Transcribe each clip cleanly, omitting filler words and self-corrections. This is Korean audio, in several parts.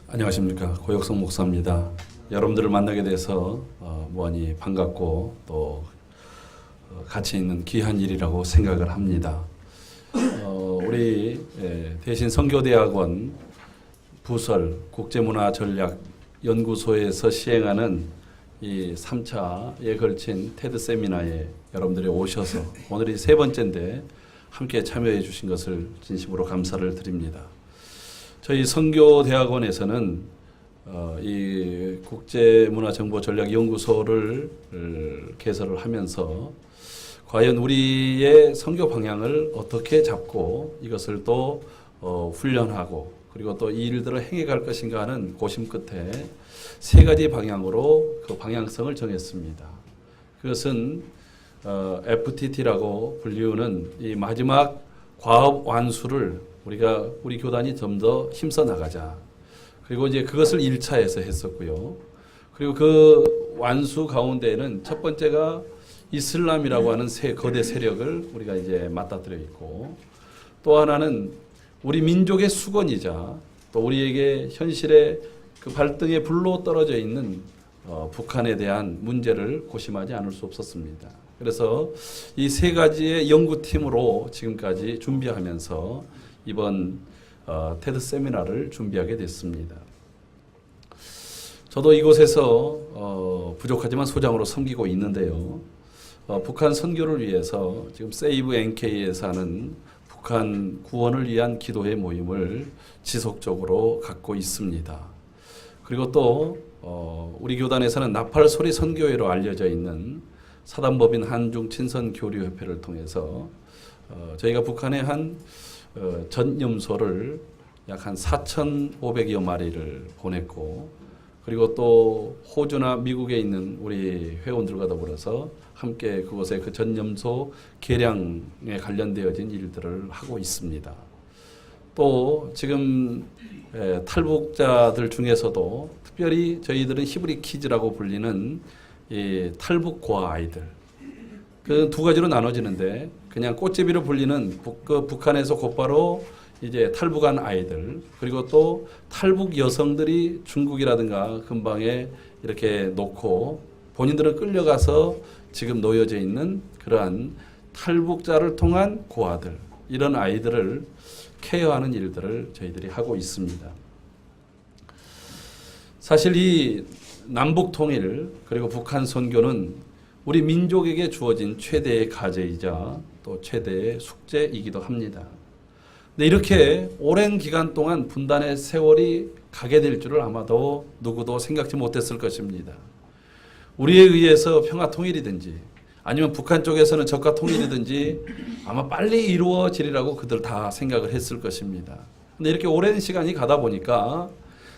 안녕하십니까. 고혁성 목사입니다. 여러분들을 만나게 돼서 무한히 반갑고 또 가치 있는 귀한 일이라고 생각을 합니다. 우리 대신 선교대학원 부설 국제문화전략연구소에서 시행하는 이 3차에 걸친 테드 세미나에 여러분들이 오셔서 오늘이 세 번째인데 함께 참여해 주신 것을 진심으로 감사를 드립니다. 저희 선교대학원에서는 이 국제문화정보전략연구소를 개설을 하면서 과연 우리의 선교 방향을 어떻게 잡고 이것을 또 훈련하고 그리고 또 이 일들을 행해갈 것인가 하는 고심 끝에 세 가지 방향으로 그 방향성을 정했습니다. 그것은 FTT라고 불리우는 이 마지막 과업 완수를 우리 교단이 좀 더 힘써 나가자. 그리고 이제 그것을 1차에서 했었고요. 그리고 그 완수 가운데에는 첫 번째가 이슬람이라고 하는 거대 세력을 우리가 이제 맞닥뜨려 있고, 또 하나는 우리 민족의 수건이자 또 우리에게 현실의 그 발등에 불로 떨어져 있는 북한에 대한 문제를 고심하지 않을 수 없었습니다. 그래서 이 세 가지의 연구팀으로 지금까지 준비하면서 이번 테드 세미나를 준비하게 됐습니다. 저도 이곳에서 부족하지만 소장으로 섬기고 있는데요. 북한 선교를 위해서 지금 세이브 NK에서 하는 북한 구원을 위한 기도회 모임을 지속적으로 갖고 있습니다. 그리고 또 우리 교단에서는 나팔소리 선교회로 알려져 있는 사단법인 한중 친선교류협회를 통해서 저희가 북한에 한 전염소를 약 한 4,500여 마리를 보냈고, 그리고 또 호주나 미국에 있는 우리 회원들과 더불어서 함께 그곳에 그 전염소 개량에 관련되어진 일들을 하고 있습니다. 또 지금 탈북자들 중에서도 특별히 저희들은 히브리 키즈라고 불리는 이 탈북 고아 아이들, 그 두 가지로 나눠지는데 그냥 꽃제비로 불리는 북한에서 곧바로 이제 탈북한 아이들, 그리고 또 탈북 여성들이 중국이라든가 근방에 이렇게 놓고 본인들은 끌려가서 지금 놓여져 있는 그러한 탈북자를 통한 고아들, 이런 아이들을 케어하는 일들을 저희들이 하고 있습니다. 사실 이 남북 통일 그리고 북한 선교는 우리 민족에게 주어진 최대의 과제이자 또 최대의 숙제이기도 합니다. 근데 이렇게 오랜 기간 동안 분단의 세월이 가게 될 줄을 아마도 누구도 생각지 못했을 것입니다. 우리에 의해서 평화 통일이든지 아니면 북한 쪽에서는 적과 통일이든지 아마 빨리 이루어지리라고 그들 다 생각을 했을 것입니다. 근데 이렇게 오랜 시간이 가다 보니까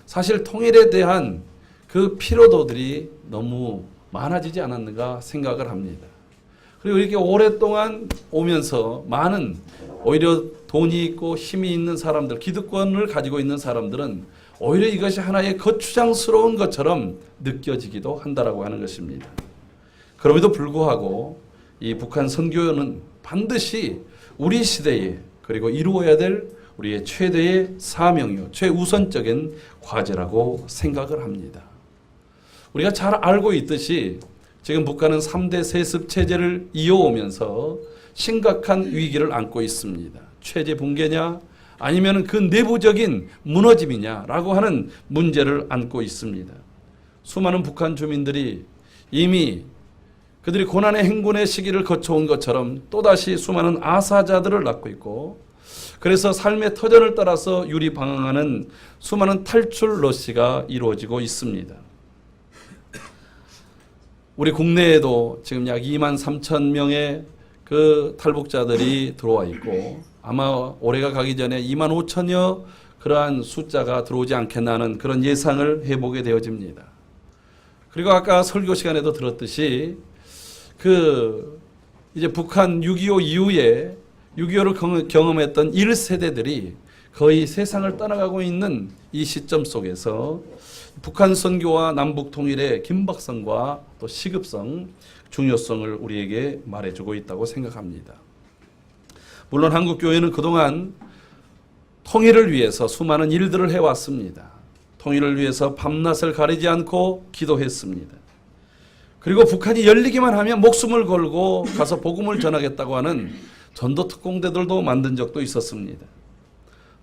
사실 통일에 대한 그 피로도들이 너무 많아지지 않았는가 생각을 합니다. 그리고 이렇게 오랫동안 오면서 많은 오히려 돈이 있고 힘이 있는 사람들, 기득권을 가지고 있는 사람들은 오히려 이것이 하나의 거추장스러운 것처럼 느껴지기도 한다라고 하는 것입니다. 그럼에도 불구하고 이 북한 선교는 반드시 우리 시대에 그리고 이루어야 될 우리의 최대의 사명이요, 최우선적인 과제라고 생각을 합니다. 우리가 잘 알고 있듯이 지금 북한은 3대 세습 체제를 이어오면서 심각한 위기를 안고 있습니다. 체제 붕괴냐 아니면 그 내부적인 무너짐이냐라고 하는 문제를 안고 있습니다. 수많은 북한 주민들이 이미 그들이 고난의 행군의 시기를 거쳐온 것처럼 또다시 수많은 아사자들을 낳고 있고, 그래서 삶의 터전을 따라서 유리방황하는 수많은 탈출 러시가 이루어지고 있습니다. 우리 국내에도 지금 약 2만 3천 명의 그 탈북자들이 들어와 있고, 아마 올해가 가기 전에 2만 5천여 그러한 숫자가 들어오지 않겠나 하는 그런 예상을 해보게 되어집니다. 그리고 아까 설교 시간에도 들었듯이 이제 북한 6.25 이후에 6.25를 경험했던 1세대들이 거의 세상을 떠나가고 있는 이 시점 속에서 북한 선교와 남북 통일의 긴박성과 또 시급성, 중요성을 우리에게 말해주고 있다고 생각합니다. 물론 한국 교회는 그동안 통일을 위해서 수많은 일들을 해왔습니다. 통일을 위해서 밤낮을 가리지 않고 기도했습니다. 그리고 북한이 열리기만 하면 목숨을 걸고 가서 복음을 전하겠다고 하는 전도 특공대들도 만든 적도 있었습니다.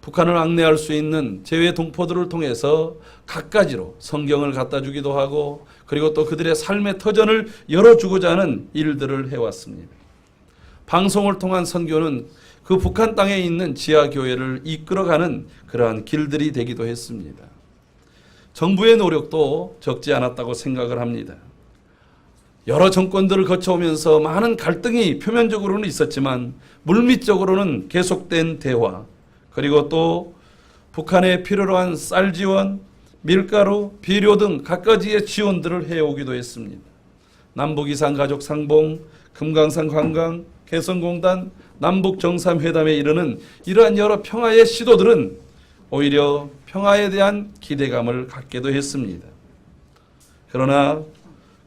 북한을 안내할 수 있는 제외 동포들을 통해서 갖가지로 성경을 갖다 주기도 하고 그리고 또 그들의 삶의 터전을 열어주고자 하는 일들을 해왔습니다. 방송을 통한 선교는 그 북한 땅에 있는 지하교회를 이끌어가는 그러한 길들이 되기도 했습니다. 정부의 노력도 적지 않았다고 생각을 합니다. 여러 정권들을 거쳐오면서 많은 갈등이 표면적으로는 있었지만 물밑적으로는 계속된 대화, 그리고 또 북한에 필요로 한 쌀 지원, 밀가루, 비료 등 갖가지의 지원들을 해오기도 했습니다. 남북이산가족상봉, 금강산 관광, 개성공단, 남북정상회담에 이르는 이러한 여러 평화의 시도들은 오히려 평화에 대한 기대감을 갖게도 했습니다. 그러나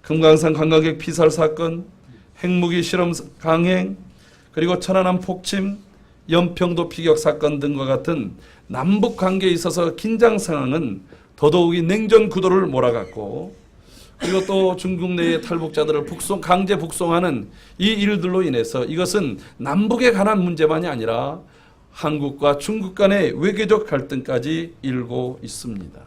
금강산 관광객 피살 사건, 핵무기 실험 강행, 그리고 천안함 폭침, 연평도 피격 사건 등과 같은 남북 관계에 있어서 긴장 상황은 더더욱이 냉전 구도를 몰아갔고 그리고 또 중국 내의 탈북자들을 강제 북송하는 이 일들로 인해서 이것은 남북에 관한 문제만이 아니라 한국과 중국 간의 외교적 갈등까지 일고 있습니다.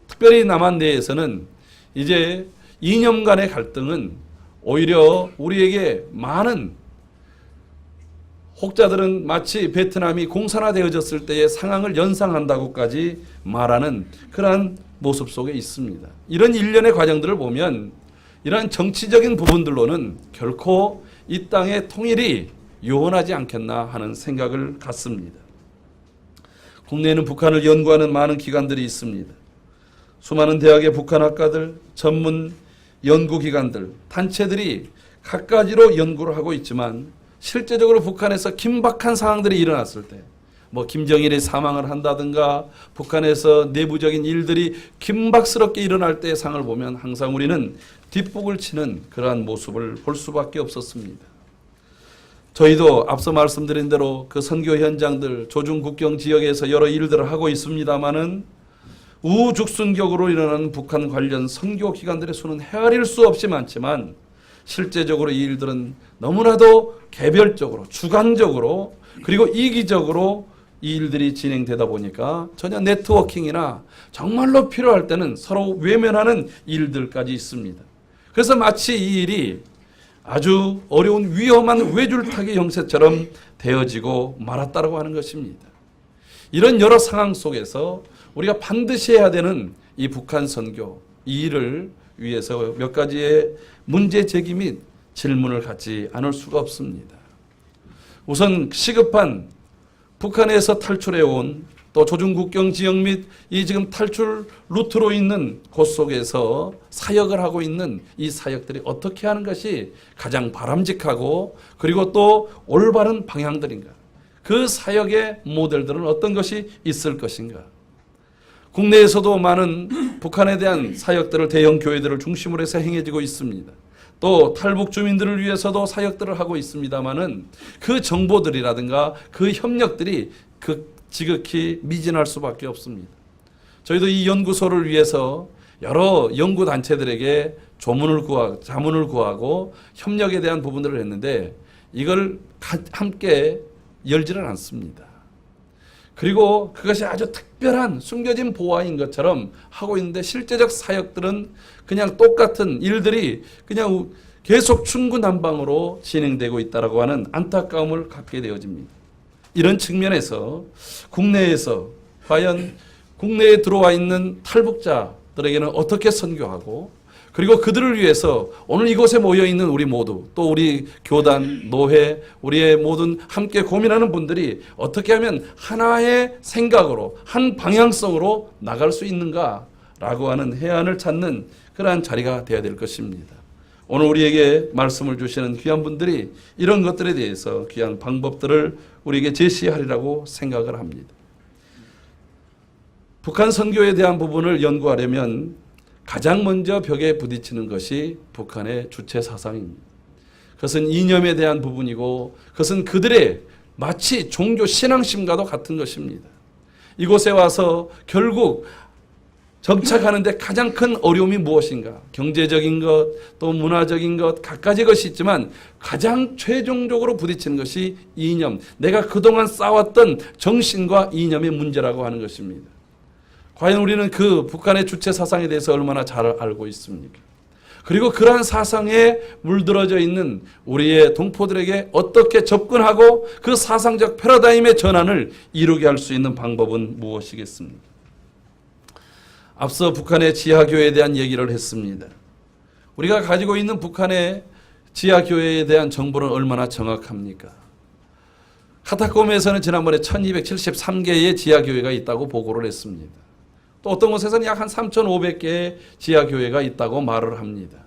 특별히 남한 내에서는 이제 이념 간의 갈등은 오히려 우리에게 많은 혹자들은 마치 베트남이 공산화되어졌을 때의 상황을 연상한다고까지 말하는 그러한 모습 속에 있습니다. 이런 일련의 과정들을 보면 이러한 정치적인 부분들로는 결코 이 땅의 통일이 요원하지 않겠나 하는 생각을 갖습니다. 국내에는 북한을 연구하는 많은 기관들이 있습니다. 수많은 대학의 북한학과들, 전문 연구기관들, 단체들이 갖가지로 연구를 하고 있지만 실제적으로 북한에서 긴박한 상황들이 일어났을 때 김정일이 사망을 한다든가 북한에서 내부적인 일들이 긴박스럽게 일어날 때의 상을 보면 항상 우리는 뒷북을 치는 그러한 모습을 볼 수밖에 없었습니다. 저희도 앞서 말씀드린 대로 그 선교 현장들 조중 국경 지역에서 여러 일들을 하고 있습니다마는 우죽순격으로 일어나는 북한 관련 선교 기관들의 수는 헤아릴 수 없이 많지만 실제적으로 이 일들은 너무나도 개별적으로 주관적으로 그리고 이기적으로 이 일들이 진행되다 보니까 전혀 네트워킹이나 정말로 필요할 때는 서로 외면하는 일들까지 있습니다. 그래서 마치 이 일이 아주 어려운 위험한 외줄타기 형세처럼 되어지고 말았다고 하는 것입니다. 이런 여러 상황 속에서 우리가 반드시 해야 되는 이 북한 선교 이 일을 위해서 몇 가지의 문제 제기 및 질문을 갖지 않을 수가 없습니다. 우선 시급한 북한에서 탈출해 온 또 조중국경 지역 및 이 지금 탈출 루트로 있는 곳 속에서 사역을 하고 있는 이 사역들이 어떻게 하는 것이 가장 바람직하고 그리고 또 올바른 방향들인가? 그 사역의 모델들은 어떤 것이 있을 것인가? 국내에서도 많은 북한에 대한 사역들을 대형 교회들을 중심으로 해서 행해지고 있습니다. 또 탈북 주민들을 위해서도 사역들을 하고 있습니다만은 그 정보들이라든가 그 협력들이 지극히 미진할 수밖에 없습니다. 저희도 이 연구소를 위해서 여러 연구단체들에게 자문을 구하고 협력에 대한 부분들을 했는데 이걸 함께 열지는 않습니다. 그리고 그것이 아주 특별한 숨겨진 보화인 것처럼 하고 있는데 실제적 사역들은 그냥 똑같은 일들이 그냥 계속 중구난방으로 진행되고 있다고 하는 안타까움을 갖게 되어집니다. 이런 측면에서 국내에서 과연 국내에 들어와 있는 탈북자들에게는 어떻게 선교하고 그리고 그들을 위해서 오늘 이곳에 모여있는 우리 모두 또 우리 교단, 노회, 우리의 모든 함께 고민하는 분들이 어떻게 하면 하나의 생각으로 한 방향성으로 나갈 수 있는가라고 하는 해안을 찾는 그러한 자리가 되어야 될 것입니다. 오늘 우리에게 말씀을 주시는 귀한 분들이 이런 것들에 대해서 귀한 방법들을 우리에게 제시하리라고 생각을 합니다. 북한 선교에 대한 부분을 연구하려면 가장 먼저 벽에 부딪히는 것이 북한의 주체 사상입니다. 그것은 이념에 대한 부분이고 그것은 그들의 마치 종교 신앙심과도 같은 것입니다. 이곳에 와서 결국 정착하는데 가장 큰 어려움이 무엇인가? 경제적인 것, 또 문화적인 것, 갖가지 것이 있지만 가장 최종적으로 부딪히는 것이 이념, 내가 그동안 쌓았던 정신과 이념의 문제라고 하는 것입니다. 과연 우리는 그 북한의 주체 사상에 대해서 얼마나 잘 알고 있습니까? 그리고 그러한 사상에 물들어져 있는 우리의 동포들에게 어떻게 접근하고 그 사상적 패러다임의 전환을 이루게 할 수 있는 방법은 무엇이겠습니까? 앞서 북한의 지하교회에 대한 얘기를 했습니다. 우리가 가지고 있는 북한의 지하교회에 대한 정보는 얼마나 정확합니까? 카타콤에서는 지난번에 1273개의 지하교회가 있다고 보고를 했습니다. 또 어떤 곳에서는 약 한 3,500개의 지하교회가 있다고 말을 합니다.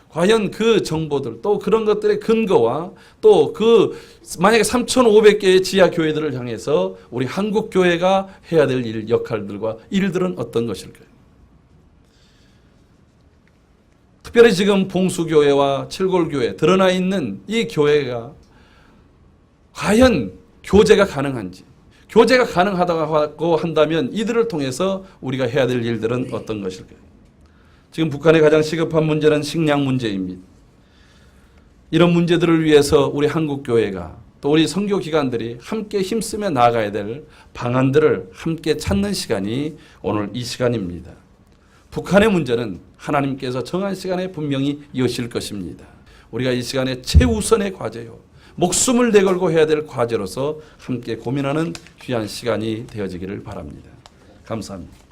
과연 그 정보들 또 그런 것들의 근거와 또 그 만약에 3,500개의 지하교회들을 향해서 우리 한국교회가 해야 될 역할들과 일들은 어떤 것일까요? 특별히 지금 봉수교회와 칠골교회 드러나 있는 이 교회가 과연 교제가 가능한지, 교제가 가능하다고 한다면 이들을 통해서 우리가 해야 될 일들은 어떤 것일까요? 지금 북한의 가장 시급한 문제는 식량 문제입니다. 이런 문제들을 위해서 우리 한국교회가 또 우리 선교기관들이 함께 힘쓰며 나아가야 될 방안들을 함께 찾는 시간이 오늘 이 시간입니다. 북한의 문제는 하나님께서 정한 시간에 분명히 여실 것입니다. 우리가 이 시간에 최우선의 과제요, 목숨을 내걸고 해야 될 과제로서 함께 고민하는 귀한 시간이 되어지기를 바랍니다. 감사합니다.